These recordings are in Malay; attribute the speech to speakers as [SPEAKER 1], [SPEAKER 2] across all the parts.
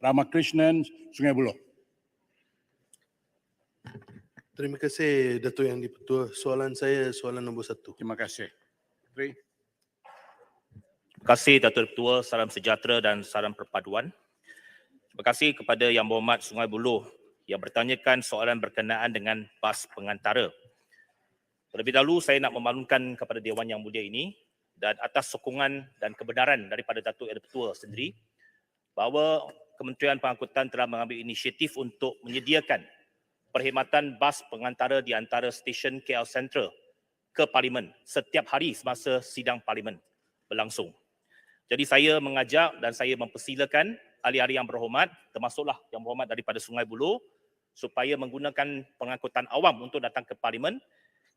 [SPEAKER 1] Ramakrishnan, Sungai Buloh.
[SPEAKER 2] Terima kasih Datuk Yang di-Pertua. Soalan saya soalan nombor 1.
[SPEAKER 1] Terima kasih. Tri.
[SPEAKER 3] Terima kasih Datuk Ketua, salam sejahtera dan salam perpaduan. Terima kasih kepada Yang Berhormat Sungai Buloh yang bertanyakan soalan berkenaan dengan bas pengantara. Terlebih dahulu saya nak memaklumkan kepada Dewan Yang Mulia ini dan atas sokongan dan kebenaran daripada Datuk Yang Ketua sendiri bahawa Kementerian Pengangkutan telah mengambil inisiatif untuk menyediakan perkhidmatan bas pengantara di antara stesen KL Sentral ke Parlimen setiap hari semasa sidang Parlimen berlangsung. Jadi saya mengajak dan saya mempersilakan ahli-ahli yang berhormat, termasuklah yang berhormat daripada Sungai Buloh, supaya menggunakan pengangkutan awam untuk datang ke Parlimen.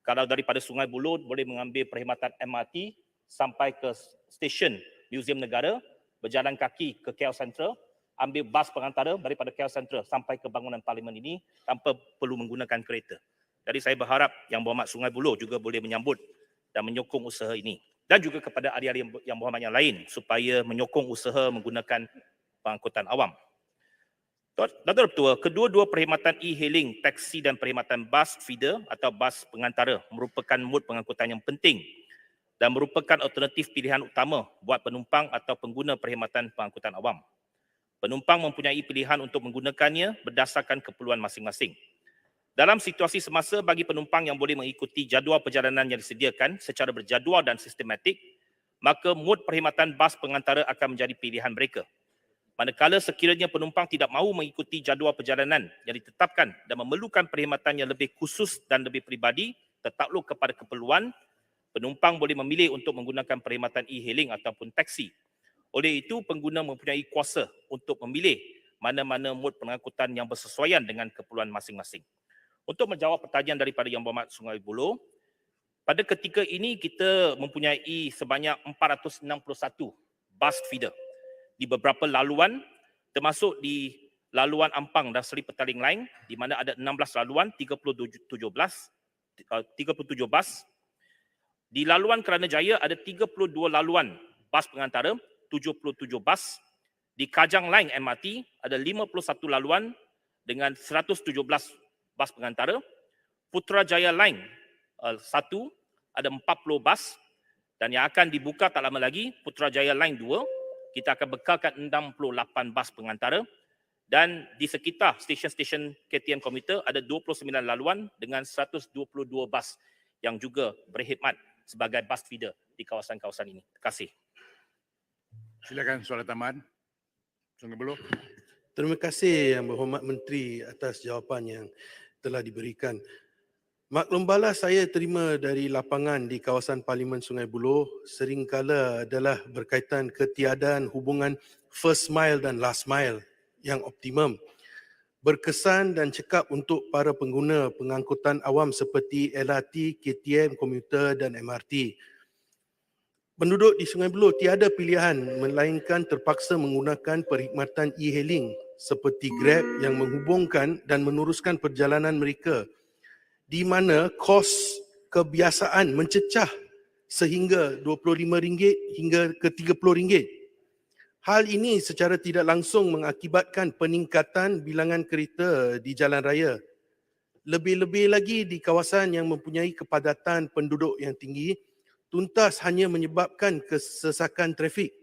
[SPEAKER 3] Kalau daripada Sungai Buloh boleh mengambil perkhidmatan MRT sampai ke stesen Museum Negara, berjalan kaki ke KL Sentral, ambil bas pengantara daripada KL Sentral sampai ke bangunan Parlimen ini tanpa perlu menggunakan kereta. Jadi saya berharap Yang Berhormat Sungai Buloh juga boleh menyambut dan menyokong usaha ini. Dan juga kepada ahli-ahli yang berhormat yang lain supaya menyokong usaha menggunakan pengangkutan awam. Datuk Ketua, kedua-dua perkhidmatan e-hailing, taksi dan perkhidmatan bas feeder atau bas pengantara merupakan mod pengangkutan yang penting dan merupakan alternatif pilihan utama buat penumpang atau pengguna perkhidmatan pengangkutan awam. Penumpang mempunyai pilihan untuk menggunakannya berdasarkan keperluan masing-masing. Dalam situasi semasa bagi penumpang yang boleh mengikuti jadual perjalanan yang disediakan secara berjadual dan sistematik, maka mod perkhidmatan bas pengantara akan menjadi pilihan mereka. Manakala sekiranya penumpang tidak mahu mengikuti jadual perjalanan yang ditetapkan dan memerlukan perkhidmatan yang lebih khusus dan lebih peribadi, tertakluk kepada keperluan, penumpang boleh memilih untuk menggunakan perkhidmatan e-hailing ataupun taksi. Oleh itu, pengguna mempunyai kuasa untuk memilih mana-mana mod pengangkutan yang bersesuaian dengan keperluan masing-masing. Untuk menjawab pertanyaan daripada Yang Berhormat Sungai Buloh, pada ketika ini kita mempunyai sebanyak 461 bus feeder di beberapa laluan, termasuk di laluan Ampang dan Seri Petaling Line, di mana ada 16 laluan, 37 bus. Di laluan Keranajaya ada 32 laluan bas pengantara, 77 bas. Di Kajang Line MRT ada 51 laluan dengan 117 bas pengantara. Putrajaya Line 1 ada 40 bas dan yang akan dibuka tak lama lagi Putrajaya Line 2, kita akan bekalkan 68 bas pengantara dan di sekitar stesen-stesen KTM komuter ada 29 laluan dengan 122 bas yang juga berkhidmat sebagai bus feeder di kawasan-kawasan ini. Terima kasih.
[SPEAKER 1] Silakan soalan tambahan. Sungai Buloh.
[SPEAKER 2] Terima kasih Yang Berhormat Menteri atas jawapan yang telah diberikan. Maklum bala saya terima dari lapangan di kawasan Parlimen Sungai Buloh seringkala adalah berkaitan ketiadaan hubungan first mile dan last mile yang optimum. Berkesan dan cekap untuk para pengguna pengangkutan awam seperti LRT, KTM, komuter dan MRT. Penduduk di Sungai Buloh tiada pilihan melainkan terpaksa menggunakan perkhidmatan e-hailing seperti Grab yang menghubungkan dan meneruskan perjalanan mereka di mana kos kebiasaan mencecah sehingga RM25 hingga ke RM30. Hal ini secara tidak langsung mengakibatkan peningkatan bilangan kereta di jalan raya. Lebih-lebih lagi di kawasan yang mempunyai kepadatan penduduk yang tinggi, tuntas hanya menyebabkan kesesakan trafik.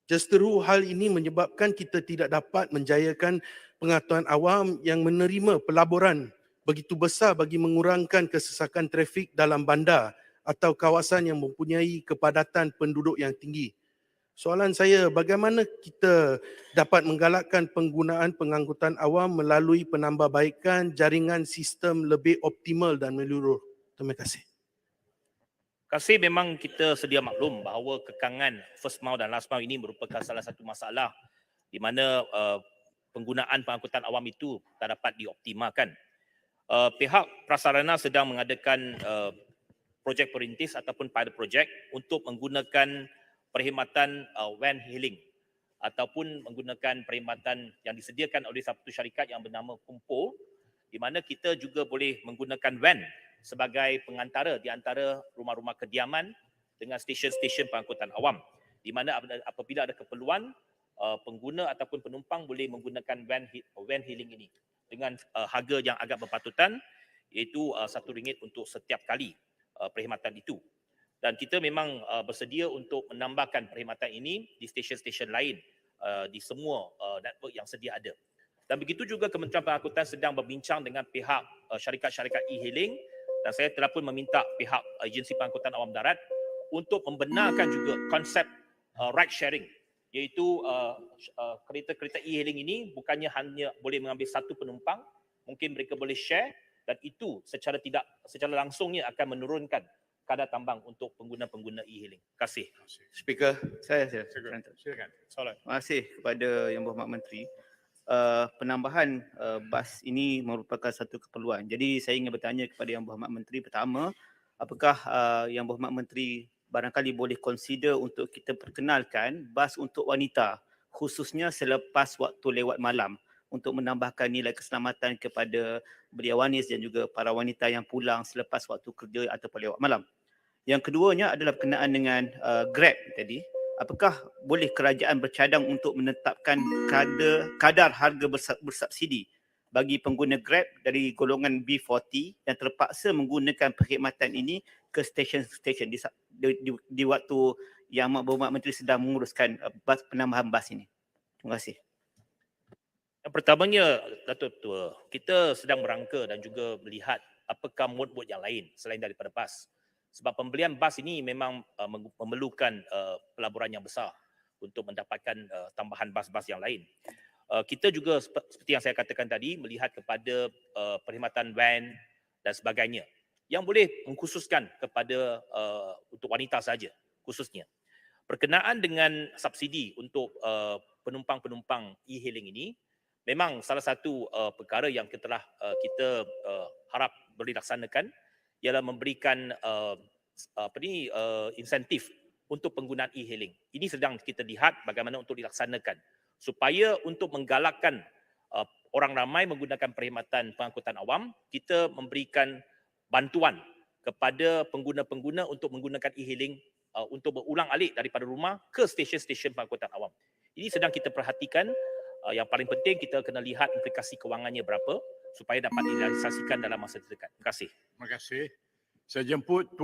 [SPEAKER 2] Justeru hal ini menyebabkan kita tidak dapat menjayakan pengangkutan awam yang menerima pelaburan begitu besar bagi mengurangkan kesesakan trafik dalam bandar atau kawasan yang mempunyai kepadatan penduduk yang tinggi. Soalan saya, bagaimana kita dapat menggalakkan penggunaan pengangkutan awam melalui penambahbaikan jaringan sistem lebih optimal dan menyeluruh? Terima kasih.
[SPEAKER 3] Kasih memang kita sedia maklum bahawa kekangan first mile dan last mile ini merupakan salah satu masalah di mana penggunaan pengangkutan awam itu tak dapat dioptimalkan. Pihak prasarana sedang mengadakan projek perintis ataupun pilot project untuk menggunakan perkhidmatan van hailing ataupun menggunakan perkhidmatan yang disediakan oleh satu syarikat yang bernama Kumpo, di mana kita juga boleh menggunakan van sebagai pengantara di antara rumah-rumah kediaman dengan stesen-stesen pengangkutan awam, di mana apabila ada keperluan pengguna ataupun penumpang boleh menggunakan van hailing ini dengan harga yang agak berpatutan, iaitu RM1 untuk setiap kali perkhidmatan itu. Dan kita memang bersedia untuk menambahkan perkhidmatan ini di stesen-stesen lain di semua network yang sedia ada. Dan begitu juga Kementerian Pengangkutan sedang berbincang dengan pihak syarikat-syarikat e-hailing, dan saya telah pun meminta pihak Agensi Pengangkutan Awam Darat untuk membenarkan juga konsep ride sharing, iaitu kereta-kereta e-hailing ini bukannya hanya boleh mengambil satu penumpang, mungkin mereka boleh share, dan itu secara langsungnya akan menurunkan kadar tambang untuk pengguna-pengguna e-hailing. Terima kasih.
[SPEAKER 4] Speaker, saya.
[SPEAKER 1] Silakan. Soalan.
[SPEAKER 4] Terima kasih kepada Yang Berhormat Menteri. Penambahan bas ini merupakan satu keperluan. Jadi saya ingin bertanya kepada Yang Berhormat Menteri, pertama, apakah Yang Berhormat Menteri barangkali boleh consider untuk kita perkenalkan bas untuk wanita, khususnya selepas waktu lewat malam, untuk menambahkan nilai keselamatan kepada belia wanis dan juga para wanita yang pulang selepas waktu kerja ataupun lewat malam. Yang keduanya adalah berkenaan dengan Grab tadi. Apakah boleh kerajaan bercadang untuk menetapkan kadar harga bersubsidi bagi pengguna Grab dari golongan B40 yang terpaksa menggunakan perkhidmatan ini ke stesen-stesen di waktu Yang Berhormat Menteri sedang menguruskan penambahan bas ini? Terima kasih.
[SPEAKER 3] Yang pertamanya, Datuk Ketua, kita sedang merangka dan juga melihat apakah mod-mod yang lain selain daripada bas. Sebab pembelian bas ini memang memerlukan pelaburan yang besar untuk mendapatkan tambahan bas-bas yang lain. Kita juga seperti yang saya katakan tadi, melihat kepada perkhidmatan van dan sebagainya yang boleh mengkhususkan kepada untuk wanita saja khususnya. Berkenaan dengan subsidi untuk penumpang-penumpang e-hailing ini, memang salah satu perkara yang kita harap boleh dilaksanakan ialah memberikan insentif untuk penggunaan e-hailing. Ini sedang kita lihat bagaimana untuk dilaksanakan supaya untuk menggalakkan orang ramai menggunakan perkhidmatan pengangkutan awam, kita memberikan bantuan kepada pengguna-pengguna untuk menggunakan e-hailing untuk berulang alik daripada rumah ke stesen-stesen pengangkutan awam. Ini sedang kita perhatikan. Yang paling penting kita kena lihat implikasi kewangannya berapa supaya dapat direalisasikan dalam masa terdekat. Terima kasih.
[SPEAKER 1] Terima kasih. Saya jemput Tuan